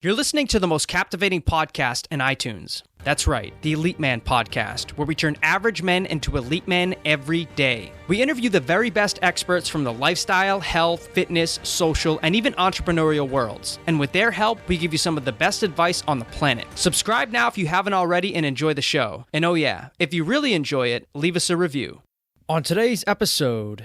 You're listening to the most captivating podcast in iTunes. That's right, the Elite Man Podcast, where we turn average men into elite men every day. We interview the very best experts from the lifestyle, health, fitness, social, and even entrepreneurial worlds. And with their help, we give you some of the best advice on the planet. Subscribe now if you haven't already and enjoy the show. And oh yeah, if you really enjoy it, leave us a review. On today's episode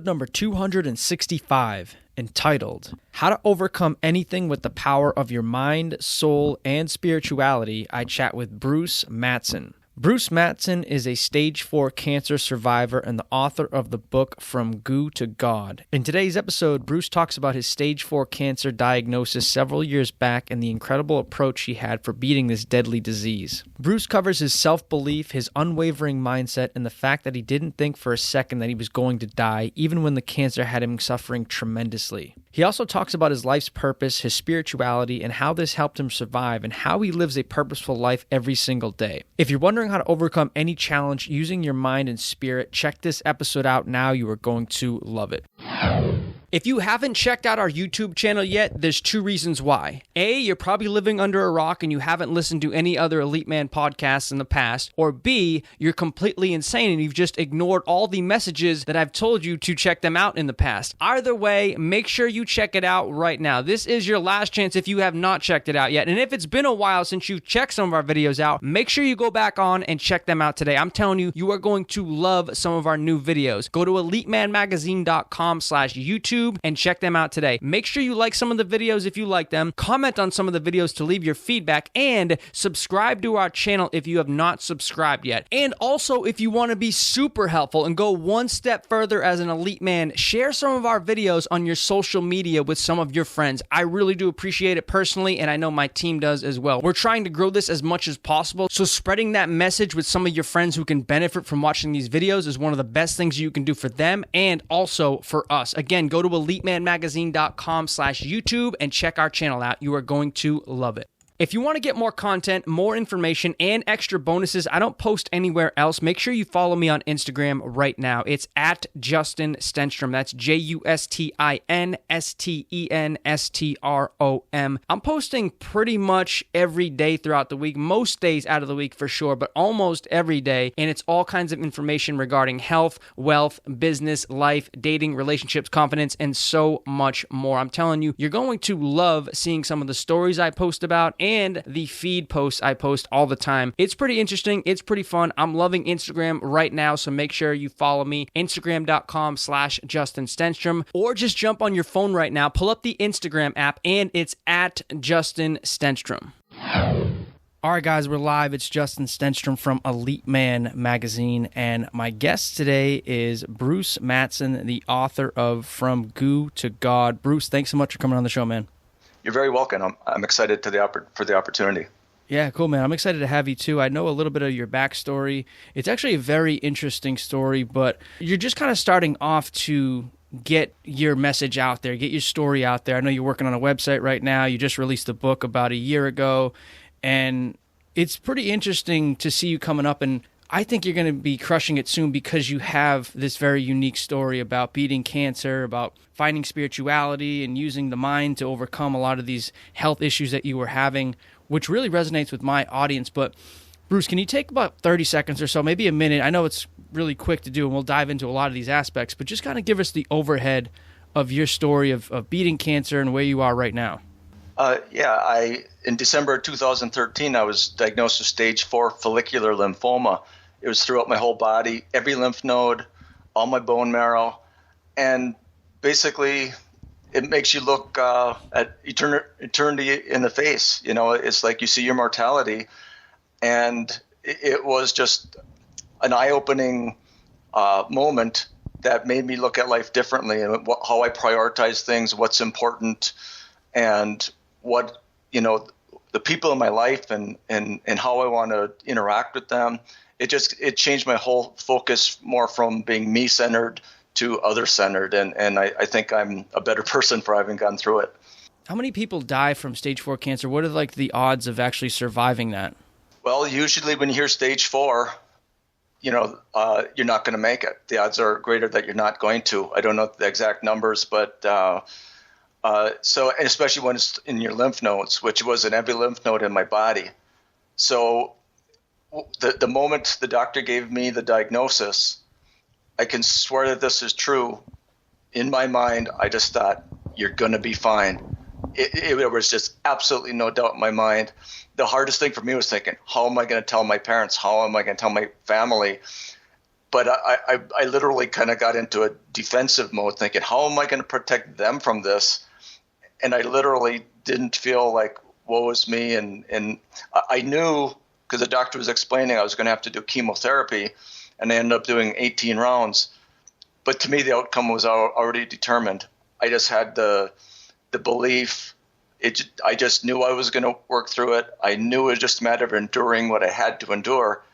number 265, entitled, How to Overcome Anything with the Power of Your Mind, Soul, and Spirituality, I chat with Bruce Matson. Bruce Matson is a stage 4 cancer survivor and the author of the book From Goo to God. In today's episode, Bruce talks about his stage 4 cancer diagnosis several years back and the incredible approach he had for beating this deadly disease. Bruce covers his self-belief, his unwavering mindset, and the fact that he didn't think for a second that he was going to die, even when the cancer had him suffering tremendously. He also talks about his life's purpose, his spirituality, and how this helped him survive, and how he lives a purposeful life every single day. If you're wondering how to overcome any challenge using your mind and spirit, check this episode out now. You are going to love it. If you haven't checked out our YouTube channel yet, there's 2 reasons why. A, you're probably living under a rock and you haven't listened to any other Elite Man podcasts in the past. Or B, you're completely insane and you've just ignored all the messages that I've told you to check them out in the past. Either way, make sure you check it out right now. This is your last chance if you have not checked it out yet. And if it's been a while since you've checked some of our videos out, make sure you go back on and check them out today. I'm telling you, you are going to love some of our new videos. Go to elitemanmagazine.com/YouTube and check them out today. Make sure you like some of the videos if you like them, comment on some of the videos to leave your feedback, and subscribe to our channel if you have not subscribed yet. And also, if you want to be super helpful and go one step further as an elite man, share some of our videos on your social media with some of your friends. I really do appreciate it personally, and I know my team does as well. We're trying to grow this as much as possible, so spreading that message with some of your friends who can benefit from watching these videos is one of the best things you can do for them and also for us. Again, go to elitemanmagazine.com/YouTube and check our channel out. You are going to love it. If you want to get more content, more information, and extra bonuses I don't post anywhere else, make sure you follow me on Instagram right now. It's at Justin Stenstrom. That's JUSTINSTENSTROM. I'm posting pretty much every day throughout the week, most days out of the week for sure, but almost every day, and it's all kinds of information regarding health, wealth, business, life, dating, relationships, confidence, and so much more. I'm telling you, you're going to love seeing some of the stories I post about and the feed posts I post all the time. It's pretty interesting. It's pretty fun. I'm loving Instagram right now, so make sure you follow me, Instagram.com/Justin Stenstrom, or just jump on your phone right now, pull up the Instagram app, and it's at Justin Stenstrom. All right, guys, we're live. It's Justin Stenstrom from Elite Man Magazine, and my guest today is Bruce Matson, the author of From Goo to God. Bruce, thanks so much for coming on the show, man. You're very welcome. I'm excited for the opportunity. Yeah, cool, man. I'm excited to have you, too. I know a little bit of your backstory. It's actually a very interesting story, but you're just kind of starting off to get your message out there, get your story out there. I know you're working on a website right now. You just released a book about a year ago, and it's pretty interesting to see you coming up, and I think you're going to be crushing it soon because you have this very unique story about beating cancer, about finding spirituality and using the mind to overcome a lot of these health issues that you were having, which really resonates with my audience. But Bruce, can you take about 30 seconds or so, maybe a minute? I know it's really quick to do, and we'll dive into a lot of these aspects, but just kind of give us the overhead of your story of beating cancer and where you are right now. In December 2013, I was diagnosed with stage 4 follicular lymphoma. It was throughout my whole body, every lymph node, all my bone marrow, and basically it makes you look at eternity in the face. You know, it's like you see your mortality, and it was just an eye-opening moment that made me look at life differently and how I prioritize things, what's important, and what, you know, the people in my life and how I want to interact with them. It changed my whole focus more from being me-centered to other-centered, and I think I'm a better person for having gone through it. How many people die from stage 4 cancer? What are like the odds of actually surviving that? Well, usually when you hear stage 4, you're not going to make it. The odds are greater that you're not going to. I don't know the exact numbers, but So, and especially when it's in your lymph nodes, which was in every lymph node in my body. So the moment the doctor gave me the diagnosis, I can swear that this is true. In my mind, I just thought, you're going to be fine. It was just absolutely no doubt in my mind. The hardest thing for me was thinking, how am I going to tell my parents? How am I going to tell my family? But I literally kind of got into a defensive mode thinking, how am I going to protect them from this? And I literally didn't feel like, woe is me. And I knew, because the doctor was explaining I was going to have to do chemotherapy, and I ended up doing 18 rounds. But to me, the outcome was already determined. I just had the belief. I just knew I was going to work through it. I knew it was just a matter of enduring what I had to endure,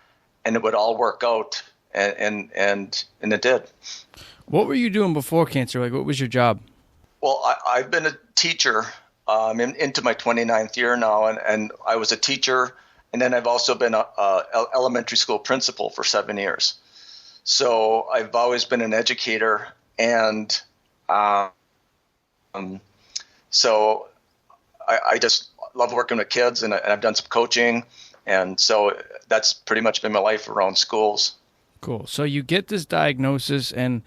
and it would all work out. And it did. What were you doing before cancer? Like, what was your job? Well, I've been a teacher into my 29th year now, and I was a teacher, and then I've also been a elementary school principal for 7 years. So I've always been an educator, and so I just love working with kids, and I've done some coaching, and so that's pretty much been my life around schools. Cool. So you get this diagnosis, and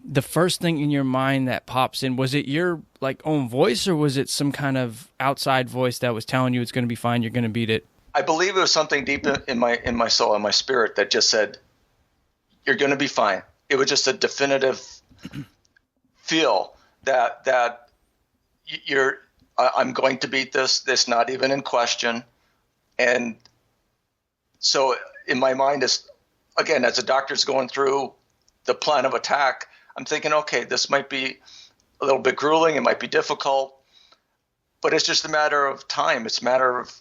the first thing in your mind that pops in, was it your own voice, or was it some kind of outside voice that was telling you it's going to be fine, you're going to beat it? I believe it was something deep in my soul, in my spirit, that just said, you're going to be fine. It was just a definitive feel that I'm going to beat this. That's not even in question. And so in my mind, again, as the doctor's going through the plan of attack, I'm thinking, okay, this might be a little bit grueling. It might be difficult, but it's just a matter of time. It's a matter of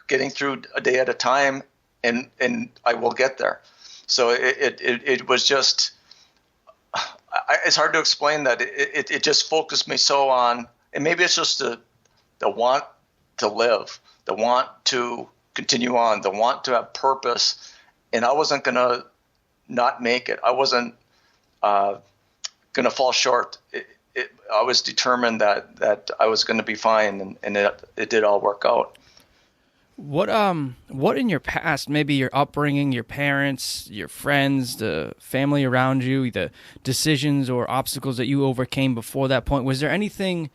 getting through a day at a time, and I will get there. So it was just, it's hard to explain that. It just focused me so on, and maybe it's just the want to live, the want to continue on, the want to have purpose. And I wasn't going to not make it. I wasn't going to fall short. I was determined that I was going to be fine, and it did all work out. What in your past, maybe your upbringing, your parents, your friends, the family around you, the decisions or obstacles that you overcame before that point, was there anything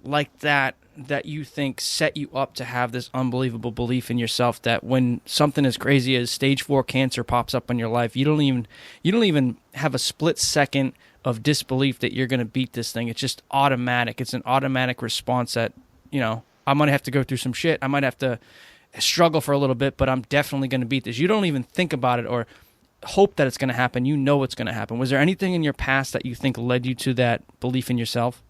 like that you think set you up to have this unbelievable belief in yourself that when something as crazy as stage 4 cancer pops up in your life, you don't even have a split second of disbelief that you're going to beat this thing? It's just automatic. It's an automatic response that, I might have to go through some shit. I might have to struggle for a little bit, but I'm definitely going to beat this. You don't even think about it or hope that it's going to happen. You know it's going to happen. Was there anything in your past that you think led you to that belief in yourself?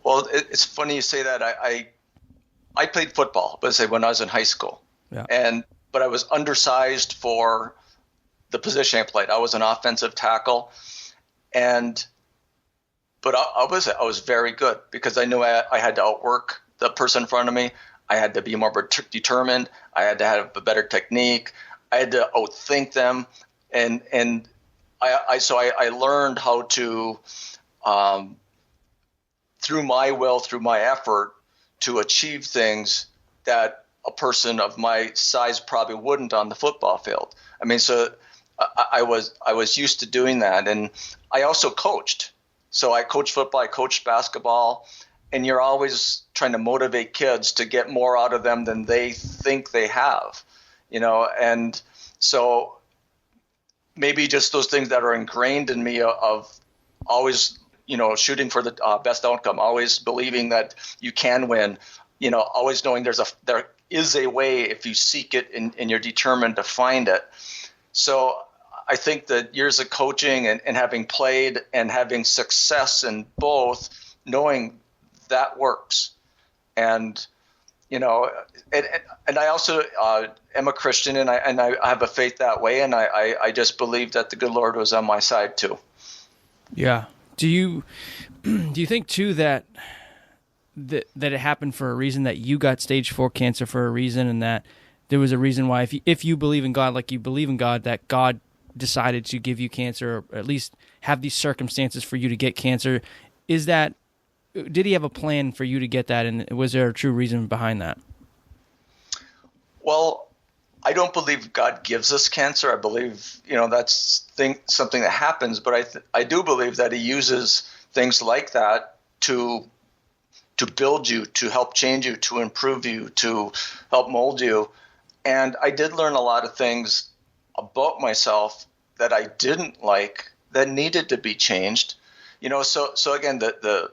Well, it's funny you say that. I played football, but say when I was in high school, yeah. But I was undersized for the position I played. I was an offensive tackle, but I was very good because I knew I had to outwork the person in front of me. I had to be more determined. I had to have a better technique. I had to outthink them, and I learned how to. Through my will, through my effort, to achieve things that a person of my size probably wouldn't on the football field. I mean, so I was used to doing that, and I also coached. So I coached football, I coached basketball, and you're always trying to motivate kids to get more out of them than they think they have, and so maybe just those things that are ingrained in me of always shooting for the best outcome, always believing that you can win, always knowing there is a way if you seek it and you're determined to find it. So I think that years of coaching and having played and having success in both, knowing that works. And, and I also am a Christian, and I have a faith that way. And I just believe that the good Lord was on my side too. Yeah. Do you think too that it happened for a reason, that you got stage 4 cancer for a reason, and that there was a reason why, if you believe in God, like you believe in God, that God decided to give you cancer, or at least have these circumstances for you to get cancer? Is that did he have a plan for you to get that, and was there a true reason behind that? Well, I don't believe God gives us cancer. I believe, that's something that happens, but I do believe that he uses things like that to build you, to help change you, to improve you, to help mold you. And I did learn a lot of things about myself that I didn't like, that needed to be changed. So again, the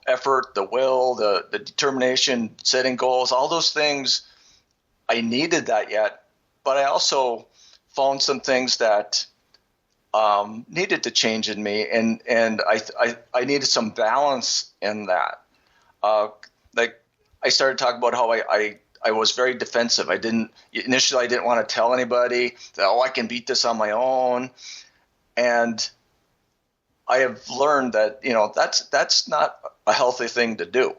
effort, the will, the determination, setting goals, all those things, I needed that yet. But I also found some things that needed to change in me, and I needed some balance in that. Like I started talking about how I was very defensive. Initially I didn't want to tell anybody that, I can beat this on my own. And I have learned that, that's not a healthy thing to do.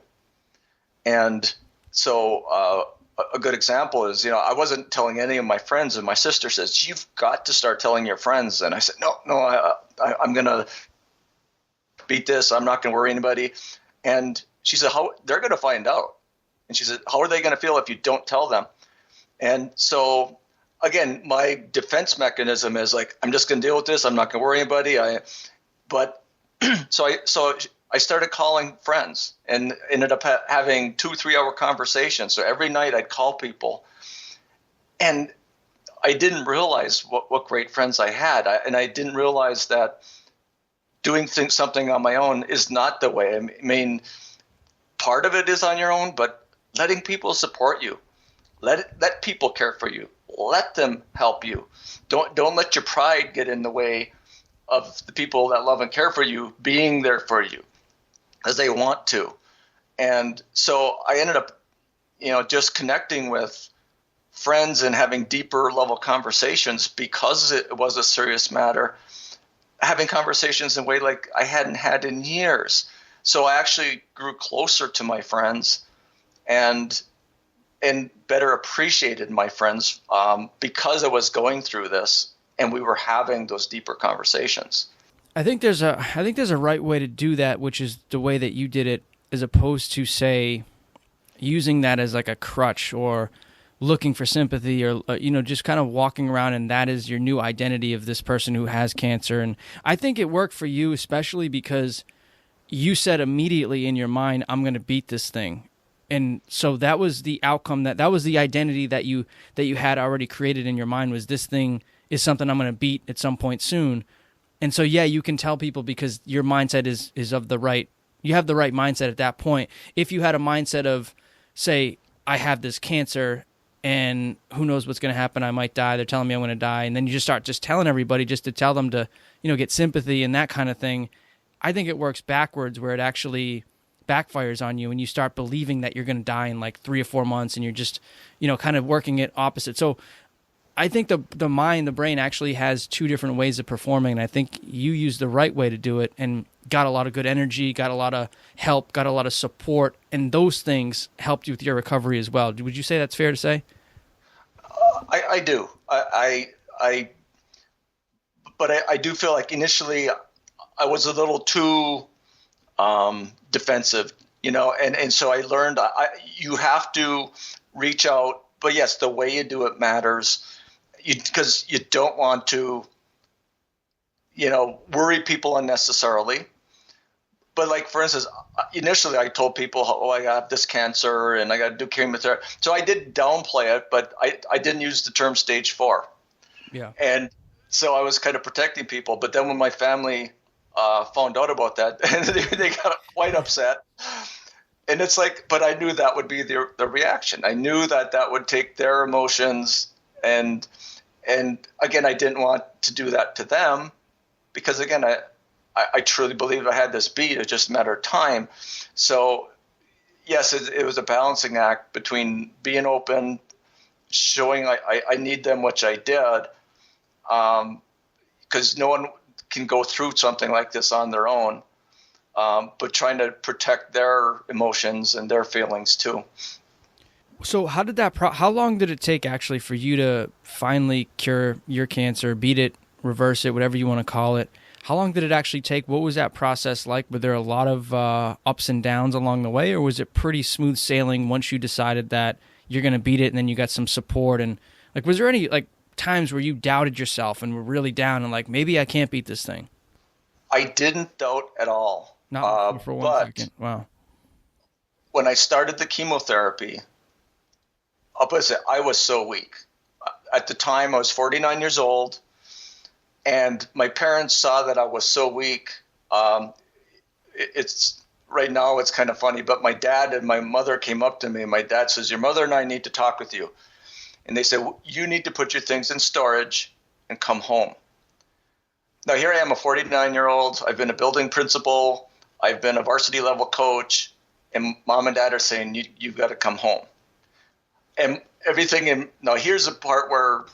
And so a good example is, I wasn't telling any of my friends, and my sister says, you've got to start telling your friends. And I said, no, I'm going to beat this. I'm not going to worry anybody. And she said, they're going to find out. And she said, how are they going to feel if you don't tell them? And so, again, my defense mechanism is like, I'm just going to deal with this. I'm not going to worry anybody. So I started calling friends and ended up having 2-3 hour conversations. So every night I'd call people, and I didn't realize what great friends I had. And I didn't realize that doing something on my own is not the way. I mean, part of it is on your own, but letting people support you, let people care for you, let them help you. Don't let your pride get in the way of the people that love and care for you being there for you as they want to. And so I ended up, just connecting with friends and having deeper level conversations because it was a serious matter, having conversations in a way like I hadn't had in years. So I actually grew closer to my friends and better appreciated my friends because I was going through this and we were having those deeper conversations. I think there's a right way to do that, which is the way that you did it, as opposed to, say, using that as like a crutch or looking for sympathy or just kind of walking around and that is your new identity of this person who has cancer. And I think it worked for you, especially because you said immediately in your mind, I'm going to beat this thing. And so that was the outcome, that was the identity that you had already created in your mind, was this thing is something I'm going to beat at some point soon. And so, yeah, you can tell people because your mindset is of the right, you have the right mindset at that point. If you had a mindset of, say, I have this cancer and who knows what's going to happen, I might die, they're telling me I'm going to die, and then you just start just telling everybody just to tell them to, get sympathy and that kind of thing, I think it works backwards where it actually backfires on you and you start believing that you're going to die in like 3 or 4 months and you're just, kind of working it opposite. So I think the brain actually has 2 different ways of performing, and I think you used the right way to do it and got a lot of good energy, got a lot of help, got a lot of support, and those things helped you with your recovery as well. Would you say that's fair to say? I do. But I do feel like initially I was a little too defensive, and so I learned you have to reach out, but yes, the way you do it matters. Because you don't want to, worry people unnecessarily. But like, for instance, initially I told people, I got this cancer and I got to do chemotherapy. So I did downplay it, but I didn't use the term stage 4. Yeah. And so I was kind of protecting people. But then when my family found out about that, and they got quite upset. And it's like, but I knew that would be the reaction. I knew that would take their emotions. And again, I didn't want to do that to them because, again, I truly believe I had this beat. It was just a matter of time. So, yes, it was a balancing act between being open, showing I need them, which I did, because no one can go through something like this on their own, but trying to protect their emotions and their feelings too. So how long did it take actually for you to finally cure your cancer, beat it, reverse it, whatever you want to call it? How long did it actually take? What was that process like? Were there a lot of ups and downs along the way, or was it pretty smooth sailing once you decided that you're going to beat it and then you got some support? And like, was there any like times where you doubted yourself and were really down and like, maybe I can't beat this thing? I didn't doubt at all. Not for one second. Wow. When I started the chemotherapy, I was so weak. At the time, I was 49 years old, and my parents saw that I was so weak. It's right now, it's kind of funny, but my dad and my mother came up to me, and my dad says, "Your mother and I need to talk with you." And they said, "You need to put your things in storage and come home." Now, here I am, a 49-year-old. I've been a building principal. I've been a varsity level coach. And mom and dad are saying, you've got to come home. And now here's the part where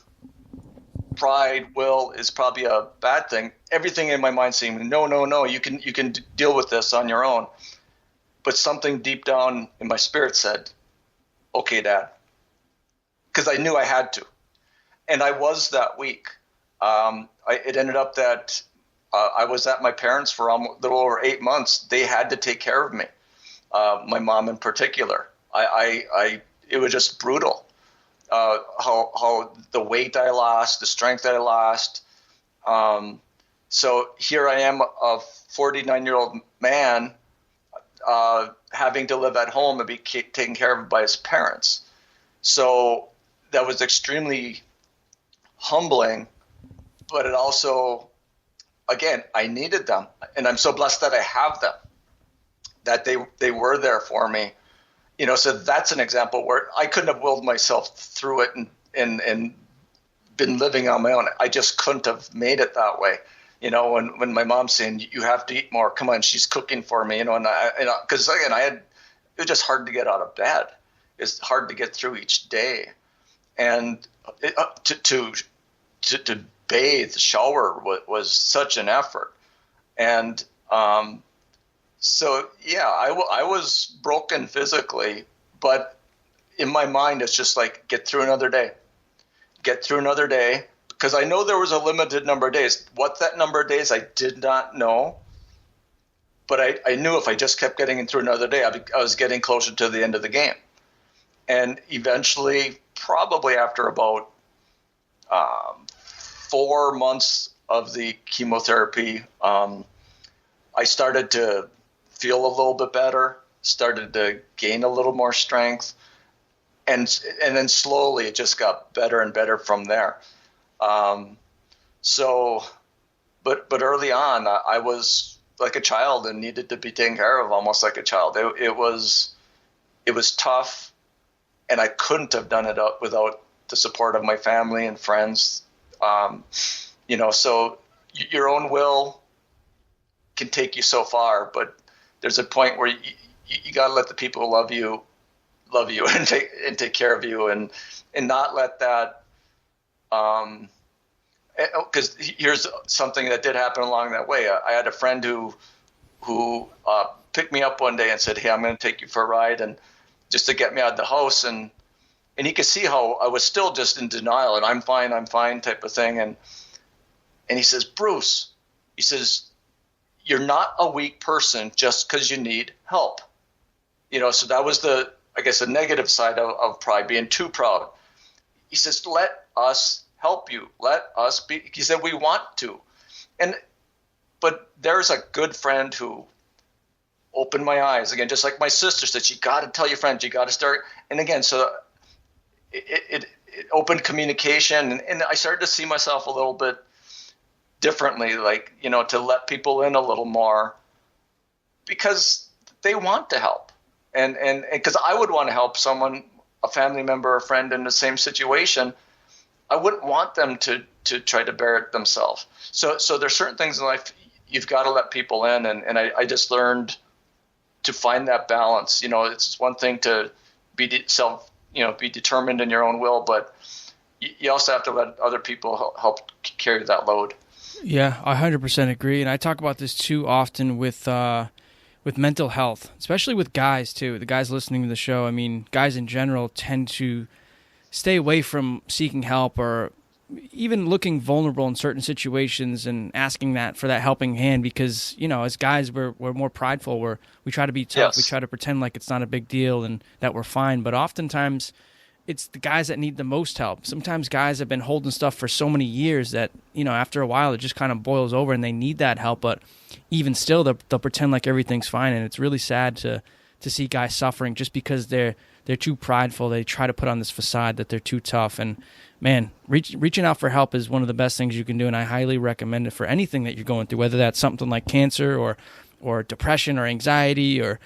pride, will is probably a bad thing. Everything in my mind saying, no, you can deal with this on your own. But something deep down in my spirit said, okay, Dad. Because I knew I had to. And I was that weak. It ended up that I was at my parents' for a little over 8 months. They had to take care of me, my mom in particular. It was just brutal. How the weight I lost, the strength I lost. So here I am, a 49-year-old man, having to live at home and be taken care of by his parents. So that was extremely humbling, but it also, again, I needed them, and I'm so blessed that I have them, that they were there for me. So that's an example where I couldn't have willed myself through it and been living on my own. I just couldn't have made it that way. When my mom's saying, you have to eat more, come on, she's cooking for me, and because again, it was just hard to get out of bed. It's hard to get through each day. And to bathe, shower was such an effort. And so, yeah, I was broken physically, but in my mind, it's just like, get through another day, because I know there was a limited number of days. What that number of days, I did not know, but I knew if I just kept getting through another day, I was getting closer to the end of the game. And eventually, probably after about 4 months of the chemotherapy, I started to feel a little bit better, started to gain a little more strength, and then slowly it just got better and better from there. But early on, I was like a child and needed to be taken care of, almost like a child. It was tough, and I couldn't have done it without the support of my family and friends. So your own will can take you so far, but there's a point where you got to let the people who love you and take care of you, and not let that. Because here's something that did happen along that way. I had a friend who picked me up one day and said, "Hey, I'm going to take you for a ride," and just to get me out of the house, and he could see how I was still just in denial, and I'm fine type of thing, and he says, "Bruce," he says, "you're not a weak person just because you need help." So that was the negative side of pride, being too proud. He says, "Let us help you. Let us be." He said, "We want to." But there's a good friend who opened my eyes again, just like my sister said, you got to tell your friends, you got to start. And again, so it opened communication, and I started to see myself a little bit differently, to let people in a little more, because they want to help. And because I would want to help someone, a family member, a friend in the same situation. I wouldn't want them to try to bear it themselves. So there's certain things in life you've got to let people in, and I just learned to find that balance. It's one thing to be determined in your own will, but you also have to let other people help carry that load. Yeah, I 100% agree, and I talk about this too often with mental health, especially with guys too. The guys listening to the show, I mean, guys in general tend to stay away from seeking help or even looking vulnerable in certain situations and asking that for that helping hand, because, you know, as guys, we're more prideful. We try to be tough. Yes. We try to pretend like it's not a big deal and that we're fine. But oftentimes it's the guys that need the most help. Sometimes guys have been holding stuff for so many years that, you know, after a while it just kind of boils over and they need that help. But even still, they'll pretend like everything's fine. And it's really sad to see guys suffering just because they're too prideful. They try to put on this facade that they're too tough. And man, reaching out for help is one of the best things you can do, and I highly recommend it for anything that you're going through, whether that's something like cancer or depression or anxiety or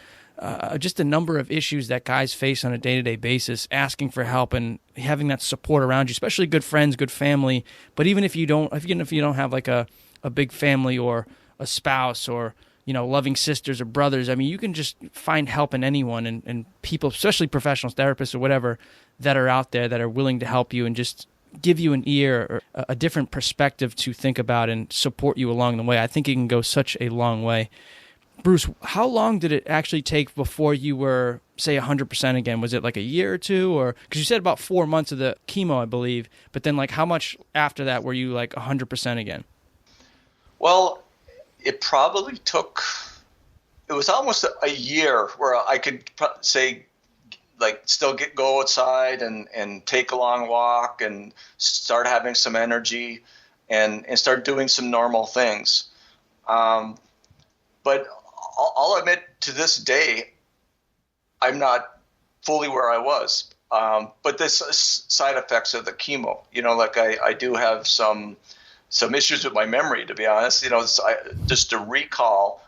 just a number of issues that guys face on a day-to-day basis. Asking for help and having that support around you, especially good friends, good family. But even if you don't have like a big family or a spouse or, you know, loving sisters or brothers, I mean, you can just find help in anyone and people, especially professionals, therapists or whatever, that are out there that are willing to help you and just give you an ear or a different perspective to think about and support you along the way. I think it can go such a long way. Bruce, how long did it actually take before you were, say, 100% again? Was it like a year or two? Or because you said about 4 months of the chemo, I believe, but then like how much after that were you like 100% again? Well, it probably took, it was almost a year where I could say, like, still go outside and take a long walk and start having some energy and start doing some normal things. But I'll admit, to this day, I'm not fully where I was. But this side effects of the chemo, you know, like I do have some issues with my memory, to be honest. You know, just to recall,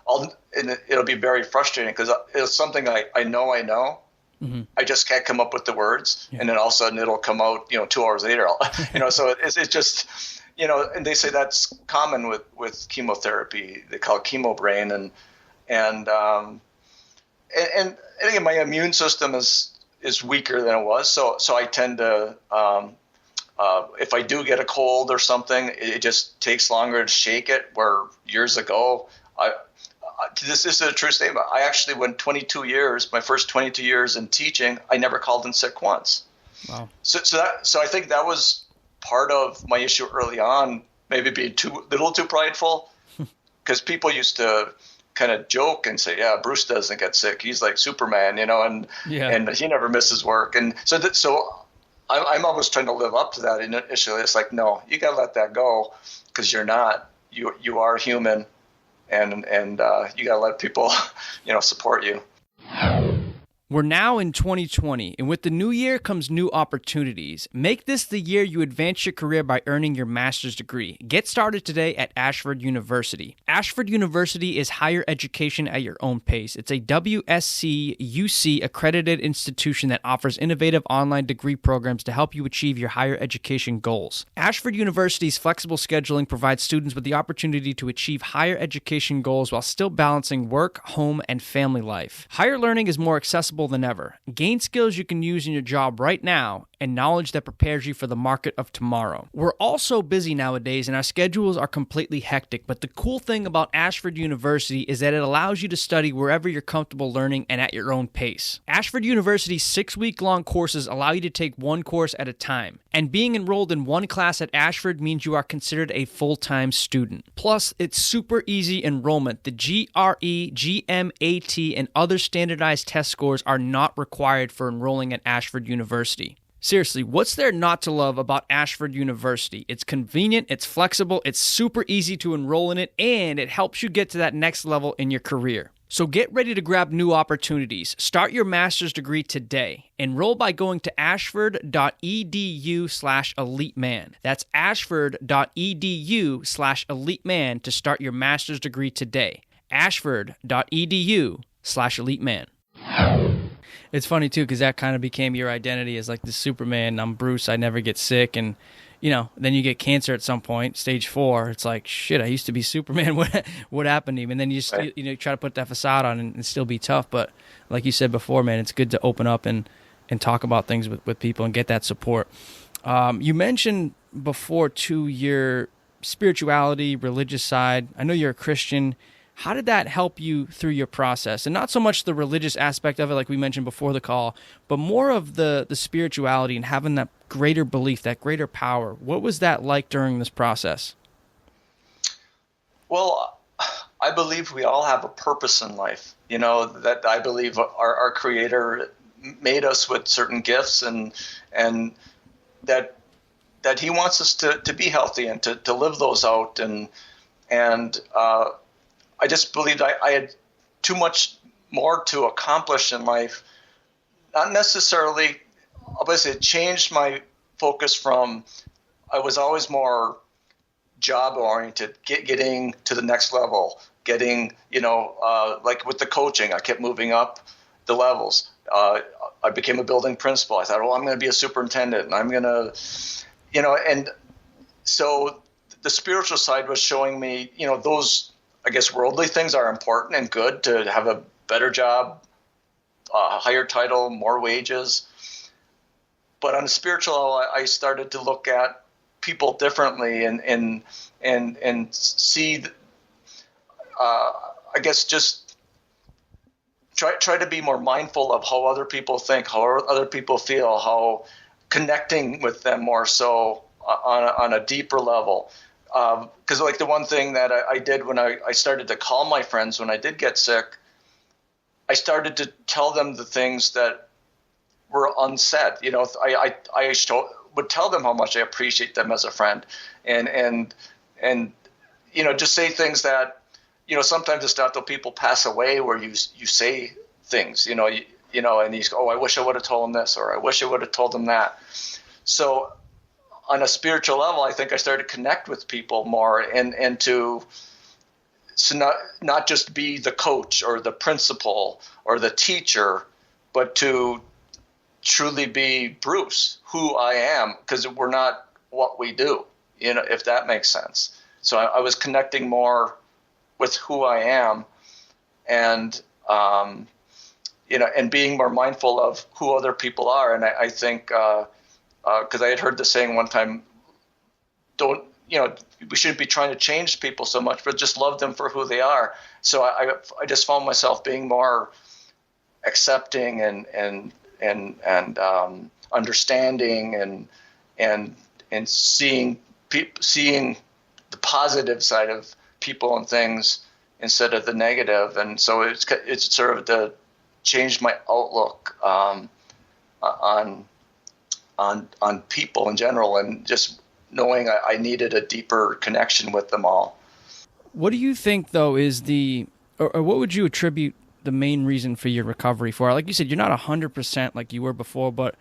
it'll be very frustrating because it's something I know. Mm-hmm. I just can't come up with the words, and then all of a sudden it'll come out, you know, 2 hours later. You know, so it's just, you know, and they say that's common with chemotherapy. They call it chemo brain, and again, my immune system is weaker than it was, so I tend to. If I do get a cold or something, it just takes longer to shake it. Where years ago, this is a true statement. I actually went 22 years, my first 22 years in teaching, I never called in sick once. Wow. So I think that was part of my issue early on, maybe being a little too prideful, because people used to kind of joke and say, "Yeah, Bruce doesn't get sick. He's like Superman, you know, and he never misses work." And so I'm always trying to live up to that initially. It's like, no, you got to let that go, because you're not. You are human, and you got to let people, you know, support you. We're now in 2020, and with the new year comes new opportunities. Make this the year you advance your career by earning your master's degree. Get started today at Ashford University. Ashford University is higher education at your own pace. It's a WSC-UC accredited institution that offers innovative online degree programs to help you achieve your higher education goals. Ashford University's flexible scheduling provides students with the opportunity to achieve higher education goals while still balancing work, home, and family life. Higher learning is more accessible than ever. Gain skills you can use in your job right now and knowledge that prepares you for the market of tomorrow. We're all so busy nowadays and our schedules are completely hectic, but the cool thing about Ashford University is that it allows you to study wherever you're comfortable learning and at your own pace. Ashford University's 6-week-long courses allow you to take one course at a time, and being enrolled in one class at Ashford means you are considered a full-time student. Plus, it's super easy enrollment. The GRE, GMAT, and other standardized test scores are not required for enrolling at Ashford University. Seriously, what's there not to love about Ashford University? It's convenient, it's flexible, it's super easy to enroll in it, and it helps you get to that next level in your career. So get ready to grab new opportunities. Start your master's degree today. Enroll by going to ashford.edu/eliteman. That's ashford.edu/eliteman to start your master's degree today. ashford.edu/eliteman. It's funny, too, because that kind of became your identity as like the Superman. I'm Bruce. I never get sick. And, you know, then you get cancer at some point, stage 4. It's like, shit, I used to be Superman. What happened to him? And then you just, you know, try to put that facade on and still be tough. But like you said before, man, it's good to open up and talk about things with people and get that support. You mentioned before, too, your spirituality, religious side. I know you're a Christian. How did that help you through your process? And not so much the religious aspect of it, like we mentioned before the call, but more of the spirituality and having that greater belief, that greater power. What was that like during this process? Well, I believe we all have a purpose in life. That I believe our Creator made us with certain gifts, and that He wants us to be healthy and to live those out. And I just believed I had too much more to accomplish in life. Not necessarily, obviously, it changed my focus from, I was always more job oriented, getting to the next level, getting, like with the coaching, I kept moving up the levels. I became a building principal. I thought, I'm going to be a superintendent, and I'm going to, and so the spiritual side was showing me, those, I guess, worldly things are important and good to have a better job, higher title, more wages. But on a spiritual level, I started to look at people differently and see, I guess, just try to be more mindful of how other people think, how other people feel, how connecting with them more so on a deeper level. Because like the one thing that I did when I started to call my friends when I did get sick, I started to tell them the things that were unsaid. I would tell them how much I appreciate them as a friend, and just say things that, sometimes it's not till people pass away where you say things, and you go, I wish I would have told them this, or I wish I would have told them that. So on a spiritual level, I think I started to connect with people more and to not just be the coach or the principal or the teacher, but to truly be Bruce, who I am, because we're not what we do, if that makes sense. So I was connecting more with who I am, and and being more mindful of who other people are. And I think because I had heard the saying one time, we shouldn't be trying to change people so much, but just love them for who they are. So I just found myself being more accepting and understanding and seeing the positive side of people and things instead of the negative. And so it's sort of to change my outlook on people in general, and just knowing I needed a deeper connection with them all. What do you think, though, is or what would you attribute the main reason for your recovery for? Like you said, you're not 100% like you were before, but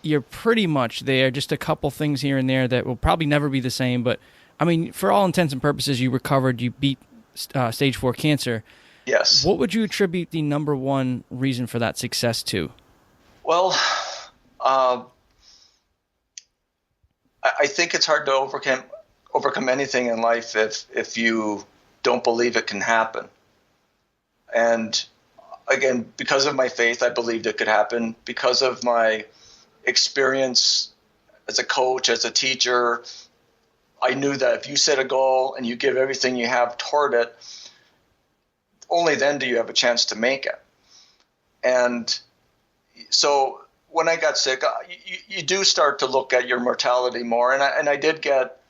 you're pretty much there. Just a couple things here and there that will probably never be the same. But, I mean, for all intents and purposes, you recovered, you beat stage 4 cancer. Yes. What would you attribute the number one reason for that success to? Well, I think it's hard to overcome anything in life if you don't believe it can happen. And again, because of my faith, I believed it could happen. Because of my experience as a coach, as a teacher, I knew that if you set a goal and you give everything you have toward it, only then do you have a chance to make it. And so when I got sick, you do start to look at your mortality more. And I did get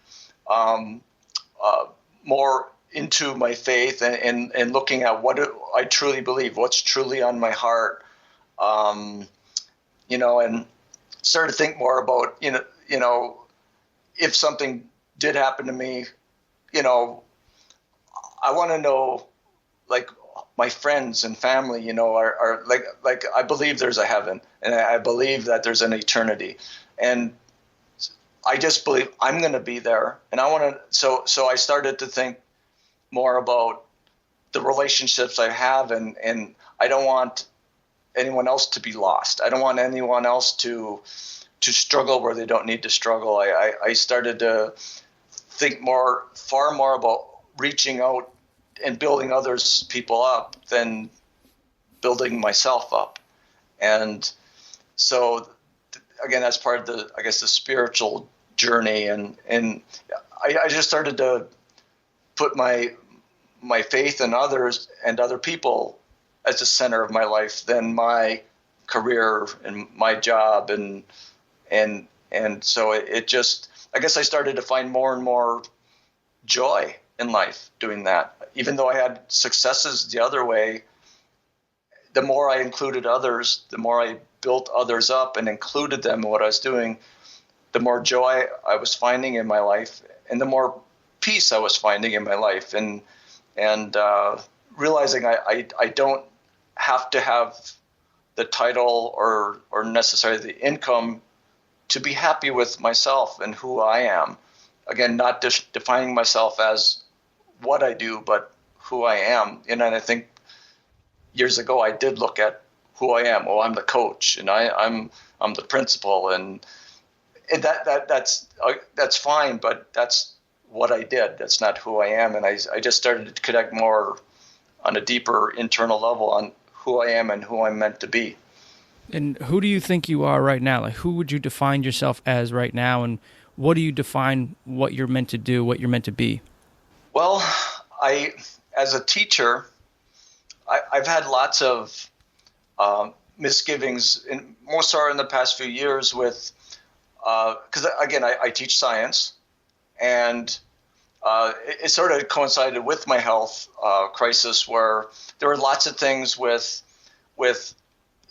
more into my faith and looking at what I truly believe, what's truly on my heart, and started to think more about, if something did happen to me, I want to know, like, my friends and family, are like I believe there's a heaven, and I believe that there's an eternity, and I just believe I'm going to be there, and I want to. So I started to think more about the relationships I have, and I don't want anyone else to be lost. I don't want anyone else to struggle where they don't need to struggle. I started to think far more about reaching out and building people up than building myself up. And so again, that's part of the spiritual journey. And I just started to put my my faith in others and other people as the center of my life than my career and my job. And so it just, I guess I started to find more and more joy in life doing that. Even though I had successes the other way, the more I included others, the more I built others up and included them in what I was doing, the more joy I was finding in my life, and the more peace I was finding in my life, and realizing I don't have to have the title or necessarily the income to be happy with myself and who I am. Again, not just defining myself as what I do, but who I am. And I think years ago I did look at who I am. Oh, I'm the coach, and I'm the principal, and that's fine, but that's what I did. That's not who I am. And I just started to connect more on a deeper internal level on who I am and who I'm meant to be. And who do you think you are right now? Like, who would you define yourself as right now, and what do you define what you're meant to do, what you're meant to be? Well, as a teacher, I've had lots of misgivings, and more so in the past few years with, because again, I teach science, and it sort of coincided with my health crisis, where there were lots of things with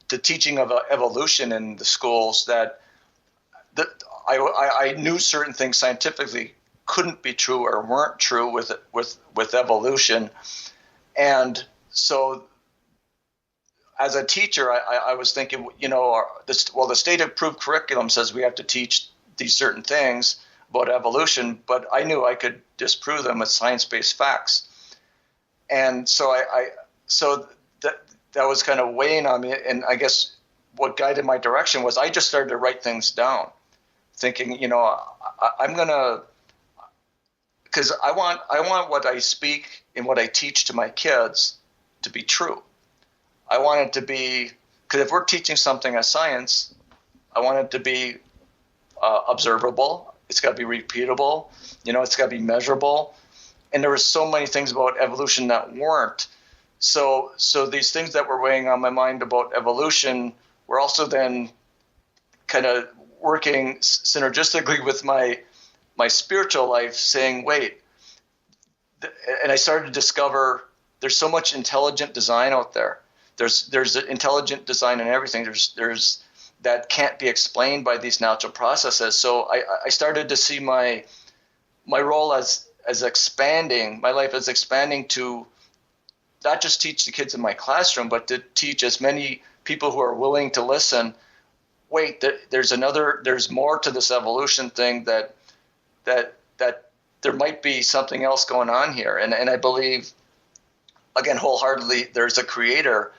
the teaching of evolution in the schools that I knew certain things scientifically couldn't be true or weren't true with evolution. And so as a teacher, I was thinking, the state approved curriculum says we have to teach these certain things about evolution, but I knew I could disprove them with science-based facts. And so that was kind of weighing on me. And I guess what guided my direction was I just started to write things down, thinking, I'm going to, because I want what I speak and what I teach to my kids to be true. I want it to be, because if we're teaching something as science, I want it to be observable. It's got to be repeatable. It's got to be measurable. And there were so many things about evolution that weren't. So these things that were weighing on my mind about evolution were also then kind of working synergistically with my spiritual life, saying, wait, and I started to discover there's so much intelligent design out there. There's intelligent design in everything. There's that can't be explained by these natural processes. So I started to see my role as expanding, my life as expanding to not just teach the kids in my classroom, but to teach as many people who are willing to listen. Wait, there's more to this evolution thing, that there might be something else going on here. And I believe, again, wholeheartedly, there's a creator.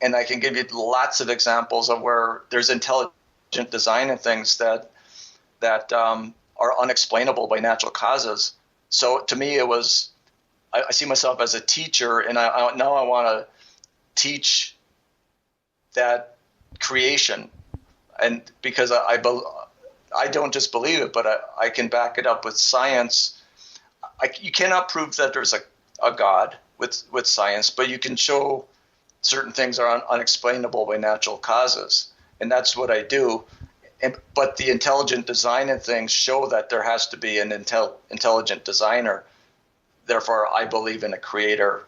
And I can give you lots of examples of where there's intelligent design and things that are unexplainable by natural causes. So to me, it was, I see myself as a teacher, and now I want to teach that creation. And because I don't just believe it, but I can back it up with science. You cannot prove that there's a God with science, but you can show certain things are unexplainable by natural causes. And that's what I do. But the intelligent design and things show that there has to be an intelligent designer. Therefore, I believe in a creator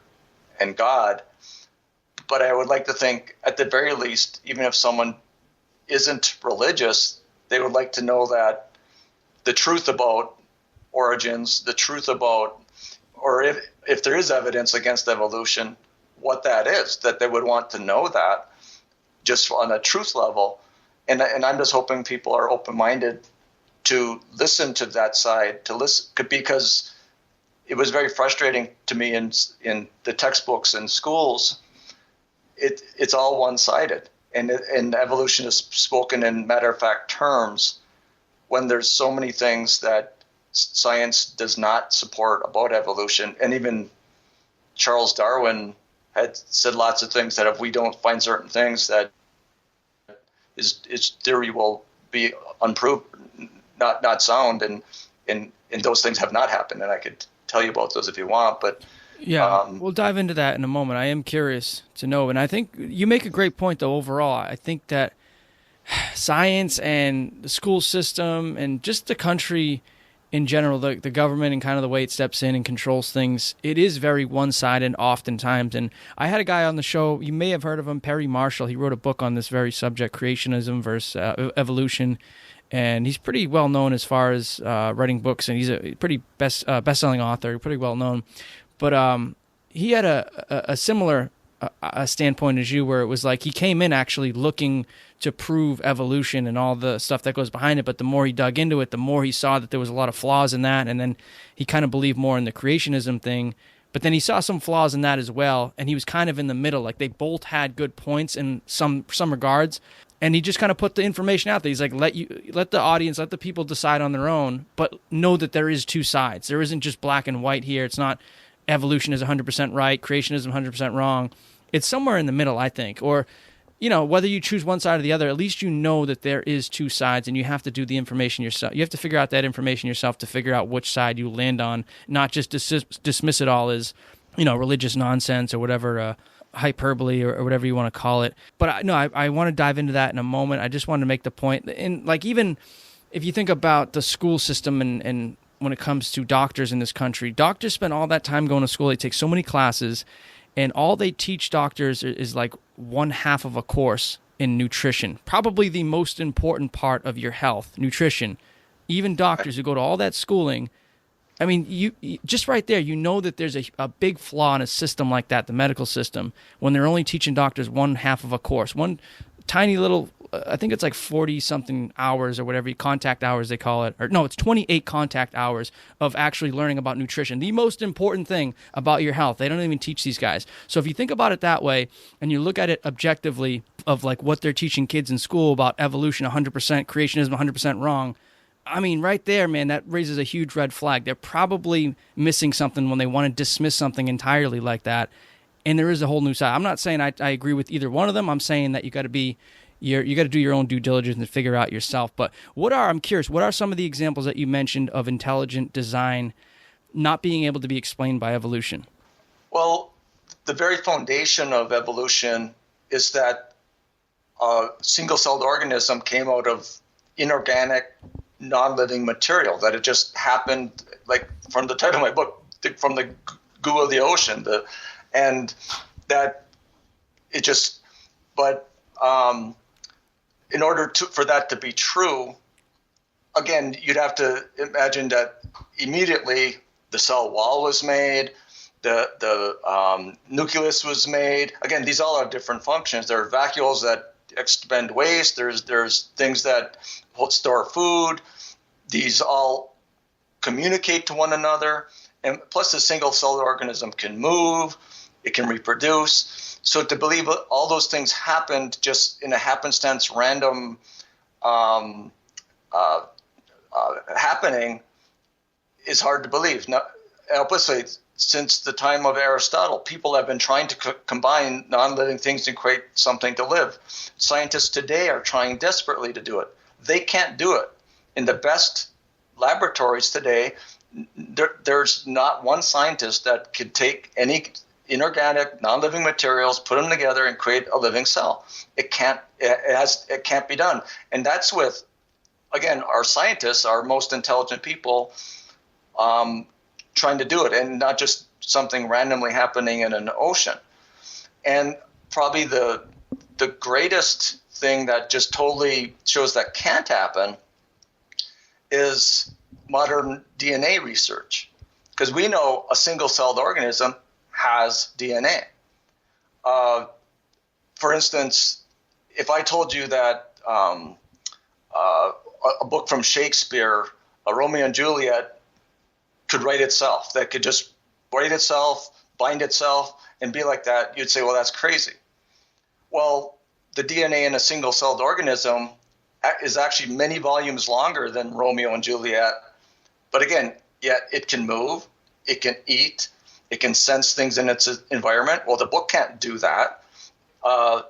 and God. But I would like to think, at the very least, even if someone isn't religious, they would like to know that the truth about origins, the truth about, or if there is evidence against evolution, what that is, that they would want to know that just on a truth level. And I'm just hoping people are open-minded to listen to that side, to listen, because it was very frustrating to me in the textbooks in schools. It's all one-sided, and evolution is spoken in matter-of-fact terms when there's so many things that science does not support about evolution. And even Charles Darwin had said lots of things that if we don't find certain things, that his theory will be unproved, not sound, and those things have not happened. And I could tell you about those if you want, but Yeah, we'll dive into that in a moment. I am curious to know. And I think you make a great point, though, overall. I think that science and the school system and just the country in general, the government and kind of the way it steps in and controls things, it is very one-sided oftentimes. And I had a guy on the show, you may have heard of him, Perry Marshall. He wrote a book on this very subject, creationism versus evolution. And he's pretty well known as far as writing books, and he's a pretty best-selling author, pretty well known. But he had a similar standpoint as you, where it was like he came in actually looking to prove evolution and all the stuff that goes behind it. But the more he dug into it, the more he saw that there was a lot of flaws in that. And then he kind of believed more in the creationism thing. But then he saw some flaws in that as well. And he was kind of in the middle. Like they both had good points in some regards. And he just kind of put the information out there. He's like, let the audience, let the people decide on their own, but know that there is two sides. There isn't just black and white here. It's not evolution is 100% right, creationism 100% wrong. It's somewhere in the middle, I think. Or, whether you choose one side or the other, at least you know that there is two sides, and you have to do the information yourself. You have to figure out that information yourself to figure out which side you land on, not just dismiss it all as, religious nonsense or whatever, hyperbole or whatever you want to call it. But I want to dive into that in a moment. I just wanted to make the point. And like, even if you think about the school system and when it comes to doctors in this country, doctors spend all that time going to school. They take so many classes, and all they teach doctors is like 1/2 of a course in nutrition. Probably the most important part of your health, nutrition. Even doctors who go to all that schooling, I mean, you just right there, that there's a big flaw in a system like that, the medical system, when they're only teaching doctors 1/2 of a course. One tiny little, I think it's like 40-something hours or whatever, contact hours they call it. Or no, it's 28 contact hours of actually learning about nutrition. The most important thing about your health. They don't even teach these guys. So if you think about it that way, and you look at it objectively of like what they're teaching kids in school about evolution 100%, creationism 100% wrong, I mean, right there, man, that raises a huge red flag. They're probably missing something when they want to dismiss something entirely like that. And there is a whole new side. I'm not saying I agree with either one of them. I'm saying that you got to do your own due diligence and figure out yourself. But I'm curious, what are some of the examples that you mentioned of intelligent design not being able to be explained by evolution? Well, the very foundation of evolution is that a single-celled organism came out of inorganic, non-living material, that it just happened, like from the title of my book, from the goo of the ocean, and that it just, but in order for that to be true, again, you'd have to imagine that immediately the cell wall was made, the nucleus was made. Again, these all have different functions. There are vacuoles that expend waste. There's things that store food. These all communicate to one another, and plus a single-celled organism can move, it can reproduce. So to believe all those things happened just in a happenstance, random happening is hard to believe. Now, obviously, since the time of Aristotle, people have been trying to combine non-living things and create something to live. Scientists today are trying desperately to do it. They can't do it. In the best laboratories today, there's not one scientist that could take any inorganic, non-living materials, put them together, and create a living cell. It can't be done. And that's with, again, our scientists, our most intelligent people, trying to do it, and not just something randomly happening in an ocean. And probably the greatest thing that just totally shows that can't happen is modern DNA research, because we know a single-celled organism has DNA. For instance, if I told you that a book from Shakespeare, a Romeo and Juliet, could write itself, that could just write itself, bind itself, and be like that, you'd say, well, that's crazy. Well, the DNA in a single-celled organism is actually many volumes longer than Romeo and Juliet. But again, yet it can move, it can eat, it can sense things in its environment. Well, the book can't do that. And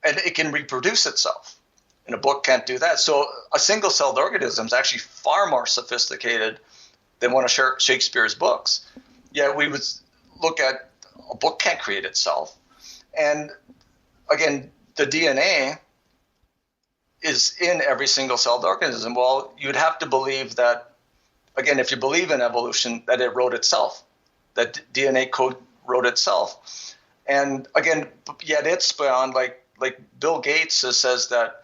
it can reproduce itself. And a book can't do that. So a single-celled organism is actually far more sophisticated than one of Shakespeare's books. yet we would look at a book can't create itself. And again, the DNA is in every single celled organism. Well, you'd have to believe that, again, if you believe in evolution, that it wrote itself, that DNA code wrote itself. And again, yet it's beyond, like Bill Gates says that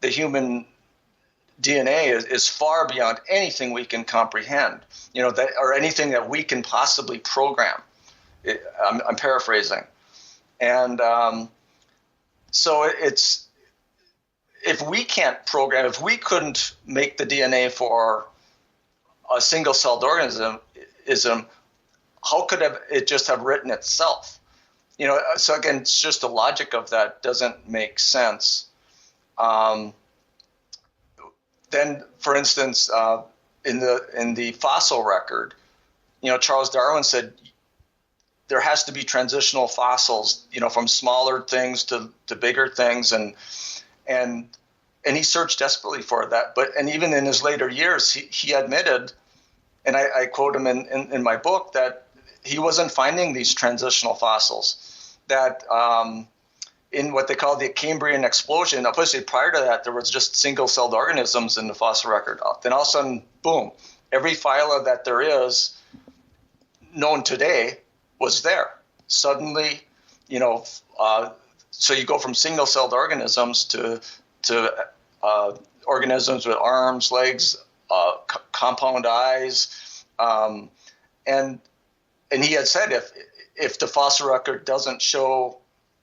the human DNA is far beyond anything we can comprehend, that, or anything that we can possibly program. I'm paraphrasing. And so it's, if we can't program, if we couldn't make the DNA for a single-celled organism, how could it just have written itself? So again, it's just the logic of that doesn't make sense. Then, for instance, in the fossil record, Charles Darwin said there has to be transitional fossils, from smaller things to bigger things, and he searched desperately for that. And even in his later years, he admitted, and I quote him in my book, that he wasn't finding these transitional fossils. That in what they call the Cambrian explosion, obviously prior to that, there was just single-celled organisms in the fossil record. Then all of a sudden, boom, every phyla that there is known today was there. Suddenly, so you go from single-celled organisms to organisms with arms, legs, compound eyes, and he had said if the fossil record doesn't show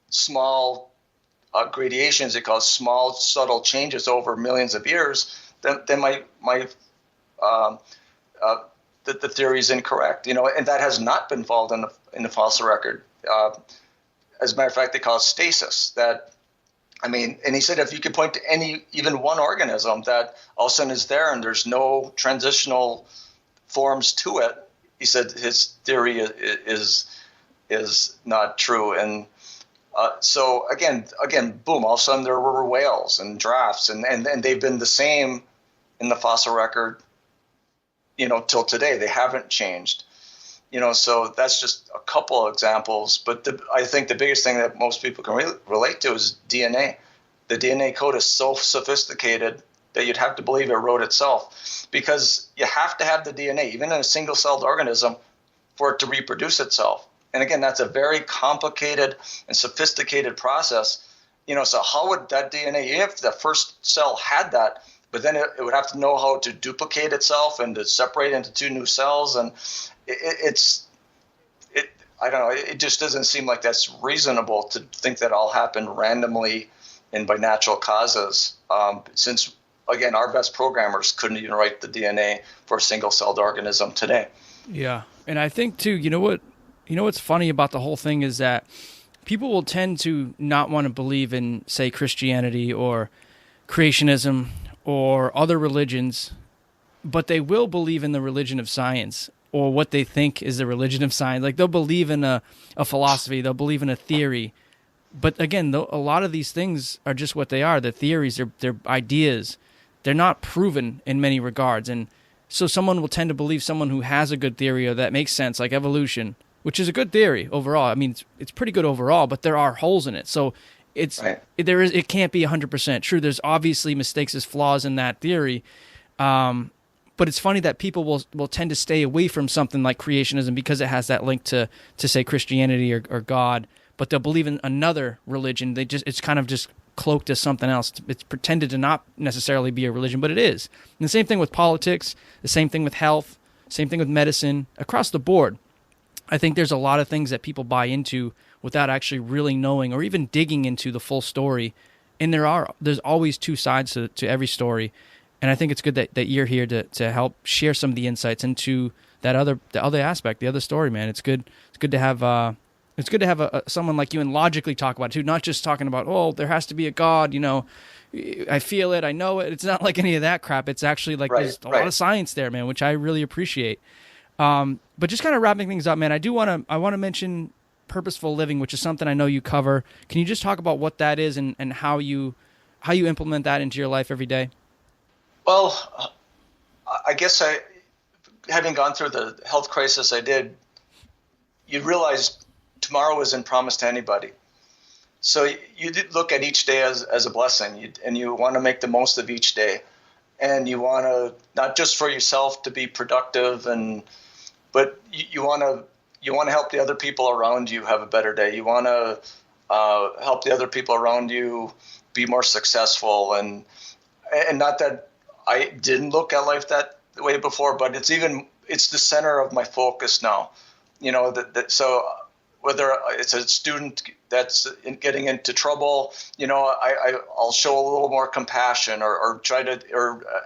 small gradations, it calls small subtle changes over millions of years, then the theory is incorrect. And that has not been followed in the fossil record. As a matter of fact, they call it stasis. And he said if you could point to even one organism that all of a sudden is there and there's no transitional forms to it, he said his theory is not true. And so again, boom, all of a sudden there were whales and giraffes, and they've been the same in the fossil record, till today. They haven't changed. So that's just a couple of examples. But I think the biggest thing that most people can relate to is DNA. The DNA code is so sophisticated that you'd have to believe it wrote itself, because you have to have the DNA, even in a single-celled organism, for it to reproduce itself. And again, that's a very complicated and sophisticated process. So how would that DNA, if the first cell had that, but then it would have to know how to duplicate itself and to separate into two new cells, and I don't know. It just doesn't seem like that's reasonable to think that all happened randomly and by natural causes. Since again, our best programmers couldn't even write the DNA for a single-celled organism today. Yeah, and I think too. What's funny about the whole thing is that people will tend to not want to believe in, say, Christianity or creationism or other religions, but they will believe in the religion of science, or what they think is the religion of science. Like, they'll believe in a philosophy, they'll believe in a theory. But again, a lot of these things are just what they are. They're theories, they're ideas. They're not proven in many regards. And so someone will tend to believe someone who has a good theory or that makes sense, like evolution, which is a good theory overall. It's pretty good overall, but there are holes in it. So it can't be 100% true. There's obviously mistakes, there's flaws in that theory. But it's funny that people will tend to stay away from something like creationism because it has that link to say Christianity or God, but they'll believe in another religion. It's kind of just cloaked as something else. It's pretended to not necessarily be a religion, but it is. And the same thing with politics, the same thing with health, same thing with medicine, across the board. I think there's a lot of things that people buy into without actually really knowing or even digging into the full story. And there's always two sides to every story. And I think it's good that you're here to help share some of the insights into the other aspect, the other story, man. It's good to have someone like you and logically talk about it too, not just talking about, there has to be a God, I feel it, I know it. It's not like any of that crap. It's actually like there's a lot of science there, man, which I really appreciate. But just kind of wrapping things up, man, I want to mention purposeful living, which is something I know you cover. Can you just talk about what that is and how you implement that into your life every day? Well, I guess having gone through the health crisis I did you realize tomorrow isn't promised to anybody. So you look at each day as a blessing, and you want to make the most of each day. And you want to, not just for yourself to be productive, but you want to help the other people around you have a better day. You want to help the other people around you be more successful. And not that I didn't look at life that way before, but it's the center of my focus now. So whether it's a student that's getting into trouble, I'll show a little more compassion, or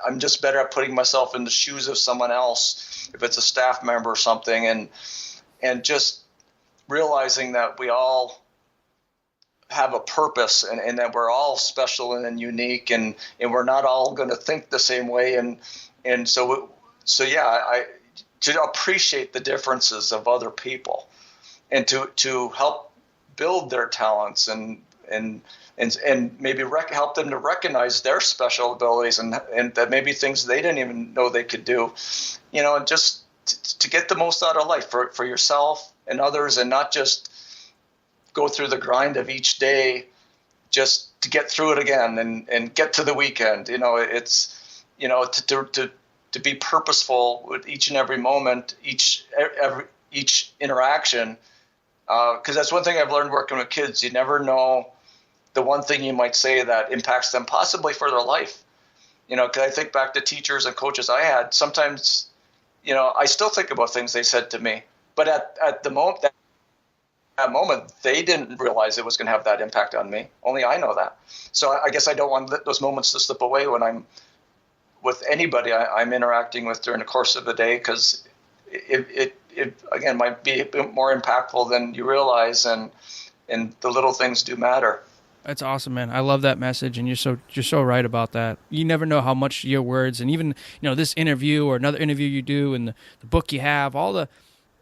I'm just better at putting myself in the shoes of someone else, if it's a staff member or something, and just realizing that we all have a purpose, and that we're all special and unique, and we're not all going to think the same way, and so I to appreciate the differences of other people, and to help build their talents, and maybe help them to recognize their special abilities, and that maybe things they didn't even know they could do, and just to get the most out of life for yourself and others, and not just go through the grind of each day just to get through it again and get to the weekend. It's to be purposeful with each and every moment, each interaction. Because that's one thing I've learned working with kids. You never know the one thing you might say that impacts them possibly for their life. Because I think back to teachers and coaches I had. Sometimes, I still think about things they said to me. But at the moment, that moment, they didn't realize it was going to have that impact on me. Only I know that. So I guess I don't want those moments to slip away when I'm with anybody I'm interacting with during the course of the day, because it again might be a bit more impactful than you realize, and the little things do matter. That's awesome, man. I love that message, and you're so right about that. You never know how much your words, and even this interview or another interview you do, and the book you have, all the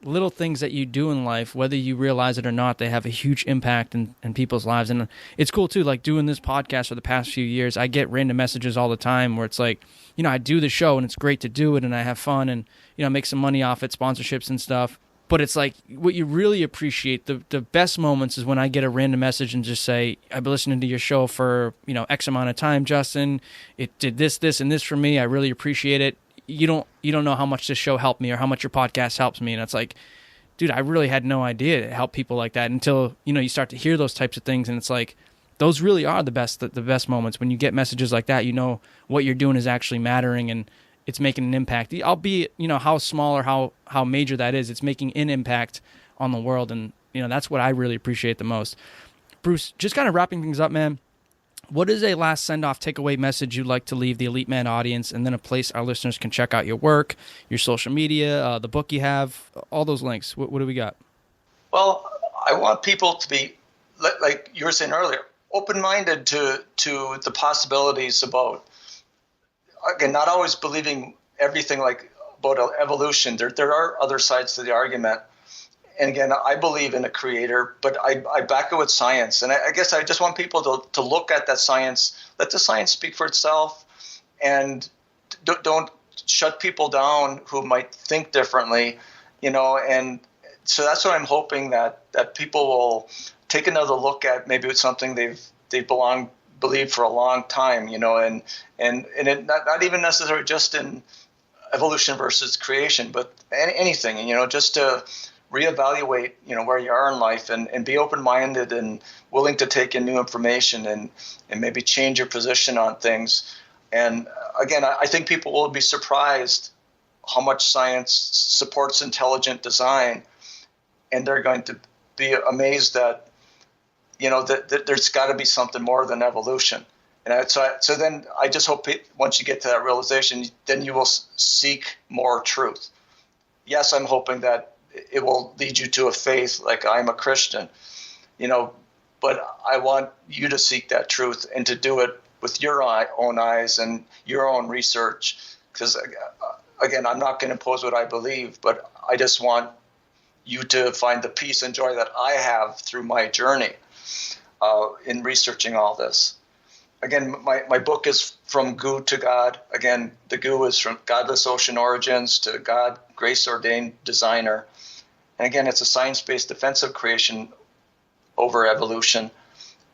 little things that you do in life, whether you realize it or not, they have a huge impact in people's lives. And it's cool too, like doing this podcast for the past few years, I get random messages all the time where it's like, I do the show and it's great to do it and I have fun and, make some money off it, sponsorships and stuff. But it's like what you really appreciate, the best moments is when I get a random message and just say, I've been listening to your show for, X amount of time, Justin. It did this, and this for me. I really appreciate it. You don't know how much this show helped me or how much your podcast helps me. And it's like, dude, I really had no idea it helped people like that until, you start to hear those types of things. And it's like, those really are the best moments when you get messages like that, what you're doing is actually mattering and it's making an impact. Albeit, how small or how major that is, it's making an impact on the world. And, that's what I really appreciate the most. Bruce, just kind of wrapping things up, man. What is a last send-off takeaway message you'd like to leave the Elite Man audience, and then a place our listeners can check out your work, your social media, the book you have, all those links? What do we got? Well, I want people to be, like you were saying earlier, open-minded to the possibilities about, again, not always believing everything about evolution. There are other sides to the argument. And again, I believe in a creator, but I back it with science. And I guess I just want people to look at that science, let the science speak for itself, and don't shut people down who might think differently, and so that's what I'm hoping, that people will take another look at, maybe it's something they've believed for a long time, and it not even necessarily just in evolution versus creation, but anything, just to reevaluate, where you are in life, and be open-minded and willing to take in new information and maybe change your position on things. And again, I think people will be surprised how much science supports intelligent design, and they're going to be amazed that, that there's got to be something more than evolution. And so then I just hope once you get to that realization, then you will seek more truth. Yes, I'm hoping that it will lead you to a faith, like I'm a Christian, but I want you to seek that truth and to do it with your own eyes and your own research. Because again, I'm not going to impose what I believe, but I just want you to find the peace and joy that I have through my journey in researching all this. Again, my book is From Goo to God. Again, the goo is from godless ocean origins to God, grace-ordained designer. And again, it's a science-based defensive creation over evolution.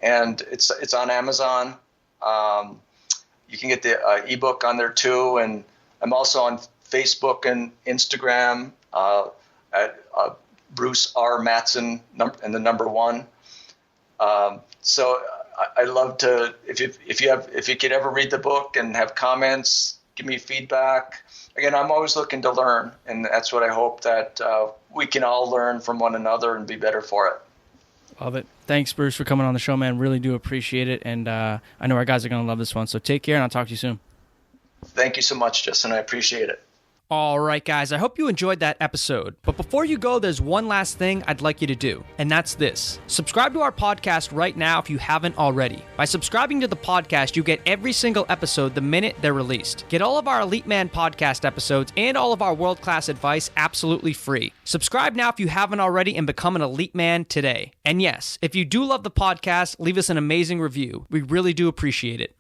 And it's on Amazon. You can get the ebook on there too. And I'm also on Facebook and Instagram at Bruce R. Matson and the number 1. So I love to, if you could ever read the book and have comments, give me feedback. Again, I'm always looking to learn, and that's what I hope, that we can all learn from one another and be better for it. Love it. Thanks, Bruce, for coming on the show, man. Really do appreciate it, and I know our guys are going to love this one. So take care, and I'll talk to you soon. Thank you so much, Justin. I appreciate it. All right, guys, I hope you enjoyed that episode. But before you go, there's one last thing I'd like you to do, and that's this. Subscribe to our podcast right now if you haven't already. By subscribing to the podcast, you get every single episode the minute they're released. Get all of our Elite Man podcast episodes and all of our world-class advice absolutely free. Subscribe now if you haven't already and become an Elite Man today. And yes, if you do love the podcast, leave us an amazing review. We really do appreciate it.